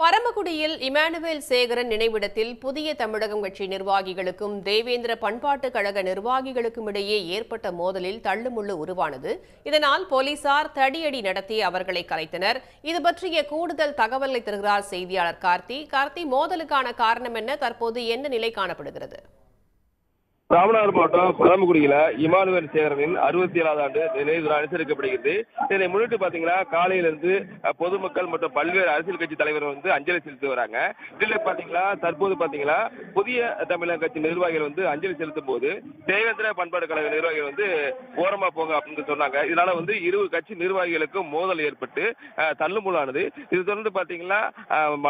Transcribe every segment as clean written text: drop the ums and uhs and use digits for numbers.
பரமக்குடியில் இமானுவேல் சேகரன் நினைவிடத்தில் புதிய தமிழகம் கட்சி நிர்வாகிகளுக்கும் தேவேந்திர பண்பாட்டுக் கழக நிர்வாகிகளுக்கும் இடையே ஏற்பட்ட மோதலில் தள்ளுமுள்ளு உருவானது. இதனால் போலீசார் தடியடி நடத்தி அவர்களை கலைத்தனர். இது பற்றிய கூடுதல் தகவலை தருகிறார் செய்தியாளர் கார்த்தி. மோதலுக்கான காரணம் என்ன? தற்போது என்ன நிலை காணப்படுகிறது? ராமநாதபுரம் மாவட்டம் பரமக்குடியில இமானுவேல் சேகரனின் 67வது ஆண்டு நினைவு அனுசரிக்கப்படுகிறது. இதை முன்னிட்டு பாத்தீங்கன்னா காலையிலிருந்து பொதுமக்கள் மற்றும் பல்வேறு அரசியல் கட்சி தலைவர்கள் அஞ்சலி செலுத்தி வராங்க. இதுல பாத்தீங்கன்னா தற்போது பாத்தீங்கன்னா புதிய தமிழக கட்சி நிர்வாகிகள் அஞ்சலி செலுத்தும் போது தேவேந்திர பண்பாடு கழக நிர்வாகிகள் ஓரமா போங்க அப்படின்னு சொன்னாங்க. இதனால இரு கட்சி நிர்வாகிகளுக்கும் மோதல் ஏற்பட்டு தள்ளுமுள்ளானது. இது தொடர்ந்து பாத்தீங்கன்னா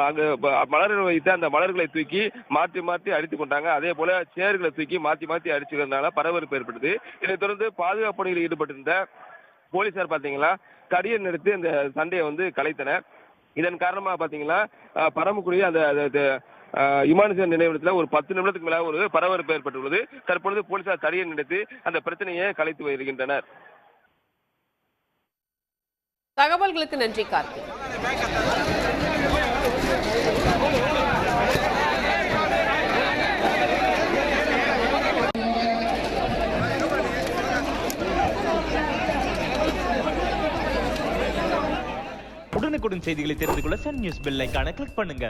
அங்கு மலர்கள் வைத்து அந்த மலர்களை தூக்கி மாற்றி மாற்றி அடித்துக் கொண்டாங்க. அதே போல சேர்களை தூக்கி மாற்றி அடிச்சுக்கிறதுனால பரபரப்பு ஏற்பட்டது. இதைத் தொடர்ந்து பாதுகாப்பு பணியில் ஈடுபட்டிருந்த போலீசார் பாத்தீங்கன்னா தடியடி நடத்தி அந்த சண்டையை கலைத்தனர். இதன் காரணமா பாத்தீங்கன்னா பரமக்குடியில் அந்த இமானுவேல் நினைவிடத்தில் ஒரு 10 நிமிடத்துக்கு மேல ஒரு பரபரப்பு ஏற்பட்டுள்ளது. தற்பொழுது போலீசார் தடியடி நடத்தி அந்த பிரச்சனையை கலைத்து வருகின்றனர். தகவல்களுக்கு நன்றி கார்த்தி. உடனுக்குடன் செய்திகளை தெரிந்து கொள்ள சன் நியூஸ் பெல் ஐகானை கிளிக் பண்ணுங்க.